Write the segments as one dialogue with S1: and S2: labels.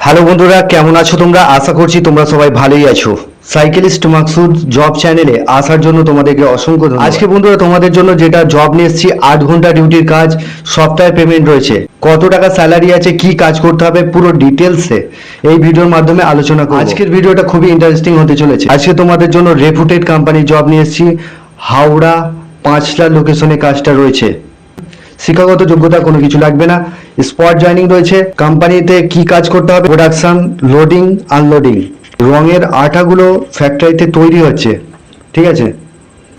S1: Hello বন্ধুরা, কেমন আছো তোমরা? আশা করছি তোমরা সবাই ভালোই আছো। সাইকেলিস্ট মাকসুদ জব চ্যানেলে আসার জন্য তোমাদেরকে অসংখ্য ধন্যবাদ। আজকে বন্ধুরা তোমাদের জন্য যেটা জব নিয়ে এসেছি, 8 ঘন্টা ডিউটির কাজ, সপ্তাহে পেমেন্ট রয়েছে, কত টাকা স্যালারি আছে, কি কাজ করতে হবে, পুরো ডিটেলসে এই ভিডিওর মাধ্যমে আলোচনা করব। আজকের ভিডিওটা খুবই ইন্টারেস্টিং হতে চলেছে। আজকে তোমাদের জন্য রেপুটেড কোম্পানি জব নিয়ে এসেছি, হাওড়া 5টা লোকেশনে কাজটা রয়েছে। শিক্ষাগত যোগ্যতা কোনো কিছু লাগবে না, স্পট জয়েনিং রয়েছে। কোম্পানিতে কি কাজ করতে হবে? Production, loading, unloading. রঙের আঠাগুলো ফ্যাক্টরিতে তৈরি হচ্ছে, ঠিক আছে,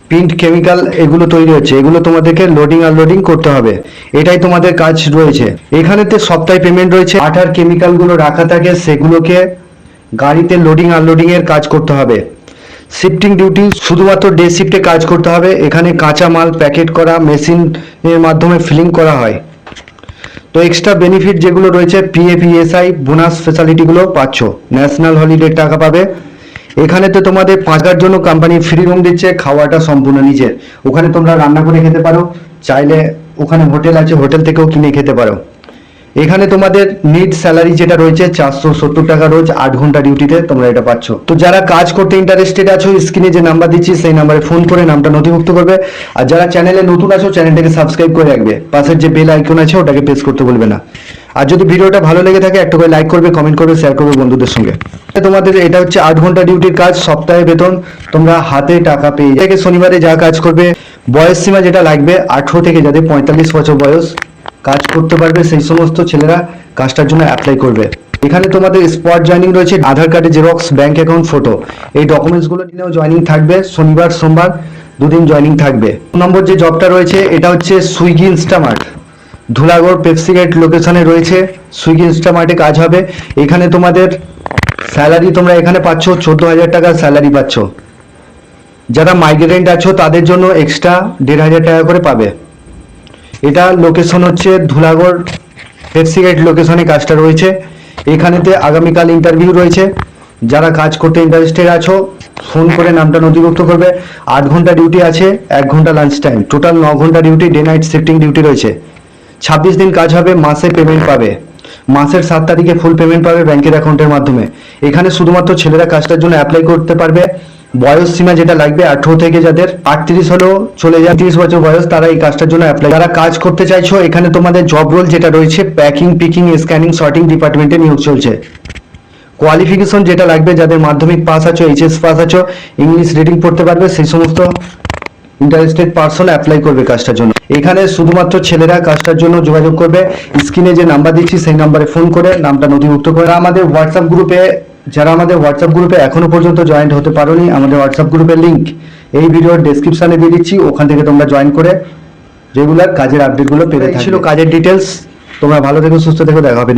S1: প্রিন্ট কেমিক্যাল এগুলো তৈরি হচ্ছে, এগুলো তোমাদেরকে লোডিং আনলোডিং করতে হবে, এটাই তোমাদের কাজ রয়েছে। এখানেতে সপ্তাহে পেমেন্ট রয়েছে। আঠার কেমিক্যালগুলো রাখা থাকে, সেগুলোকে গাড়িতে লোডিং আনলোডিং এর কাজ করতে হবে। শিফটিং ডিউটি শুধুমাত্র ডে শিফটে কাজ করতে হবে। এখানে কাঁচা মাল প্যাকেট করা, মেশিনের মাধ্যমে ফিলিং করা হয়। তো এক্সট্রা বেনিফিট যেগুলো রয়েছে, পিএফ, ইএসআই, বোনাস ফ্যাসিলিটিগুলো পাচ্ছ। ন্যাশনাল হলিডে টাকা পাবে। এখানেতে তোমাদের 5টার জন্য কোম্পানি ফ্রি রুম দিচ্ছে, খাওয়াটা সম্পূর্ণ নিজের। ওখানে তোমরা রান্না করে খেতে পারো, চাইলে ওখানে হোটেল আছে, হোটেল থেকেও কিনে খেতে পারো। এখানে তোমাদের নিট স্যালারি যেটা রয়েছে 470 টাকা রোজ, 8 ঘন্টা ডিউটিতে তোমরা এটা পাচ্ছ। তো যারা কাজ করতে ইন্টারেস্টেড আছো, স্ক্রিনে যে নাম্বার দিচ্ছি সেই নাম্বারে ফোন করে নামটা নথিভুক্ত করবে। আর যারা চ্যানেলে নতুন আছো, চ্যানেলটাকে সাবস্ক্রাইব করে রাখবে, পাশের যে বেল আইকন আছে ওটাকে প্রেস করতে বলবে না। আর যদি ভিডিওটা ভালো লেগে থাকে একটা করে লাইক করবে, কমেন্ট করবে, শেয়ার করবে বন্ধুদের সঙ্গে। তোমাদের এটা হচ্ছে 8 ঘন্টা ডিউটির কাজ, সপ্তাহে বেতন, তোমরা হাতে টাকা পেয়ে যাবে। শনিবারে যা কাজ করবে, বয়স সীমা যেটা লাগবে 18 থেকে যাদের 45 বছর বয়স কাজ করতে পারবে, সেই সমস্ত ছেলেরা কাজটার জন্য অ্যাপ্লাই করবে। এখানে তোমাদের স্পট জয়েনিং রয়েছে, আধার কার্ডের জেরক্স, ব্যাংক অ্যাকাউন্ট, ফটো, এই ডকুমেন্টসগুলো নিয়েও জয়েনিং থাকবে। শনিবার সোমবার দুদিন জয়েনিং থাকবে। নম্বর যে জবটা রয়েছে এটা হচ্ছে Swiggy Instamart, Dhulagarh Pepsi gate লোকেশনে রয়েছে। সুইগি ইনস্টামার্টে কাজ হবে। এখানে তোমাদের স্যালারি তোমরা এখানে পাচ্ছ 14,000 টাকা স্যালারি পাচ্ছ। যারা মাইগ্রেন্ট আছো তাদের জন্য এক্সট্রা 1,500 টাকা করে পাবে। এটা লোকেশন হচ্ছে ধুলাগড় পেপসি গেট লোকেশনে কাজটা রয়েছে। এখানেতে আগামীকাল ইন্টারভিউ রয়েছে। যারা কাজ করতে ইন্টারেস্টেড আছো ফোন করে নামটা নথিভুক্ত করবে। 8 ঘন্টা ডিউটি আছে, 1 ঘন্টা লাঞ্চ টাইম, টোটাল 9 ঘন্টা duty, day night shifting duty রয়েছে। 26 দিন কাজ হবে, মাসে পেমেন্ট পাবে। মাসের 7 তারিখে ফুল পেমেন্ট পাবে ব্যাংকের অ্যাকাউন্টের মাধ্যমে। এখানে শুধুমাত্র ছেলেরা কাজটার জন্য অ্যাপ্লাই করতে পারবে। বয়স সীমা যেটা লাগবে 18 থেকে যাদের 38 হলেও চলে যায়, 30 বছর বয়স, তারা এই কাজটার জন্য অ্যাপ্লাই। যারা কাজ করতে চাইছো, এখানে তোমাদের জব রোল যেটা রয়েছে, প্যাকিং, পিকিং, স্ক্যানিং, সর্টিং ডিপার্টমেন্টে নিয়োগ চলছে। কোয়ালিফিকেশন যেটা লাগবে, যাদের মাধ্যমিক পাস আছো, এইচএস পাস আছো, ইংলিশ রিডিং পড়তে পারবে, সেই সমস্ত ইন্টারেস্টেড পারসন অ্যাপ্লাই করবে কাজটার জন্য। এখানে শুধুমাত্র ছেলেরা কাজটার জন্য যোগাযোগ করবে। স্ক্রিনে যে নাম্বার দিচ্ছি সেই নাম্বারে ফোন করে নামটা নথিভুক্ত করে। আমাদের হোয়াটসঅ্যাপ গ্রুপে এখনো পর্যন্ত জয়েন্ট হতে পারোনি, আমাদের হোয়াটসঅ্যাপ গ্রুপের লিংক এই ভিডিওর ডেসক্রিপশনে দিয়ে দিচ্ছি, ওখান থেকে তোমরা জয়েন করে রেগুলার কাজের আপডেটগুলো পেতে থাকবে। ছিল কাজের ডিটেলস। তোমরা ভালো থেকো, সুস্থ থেকো, দেখা হবে।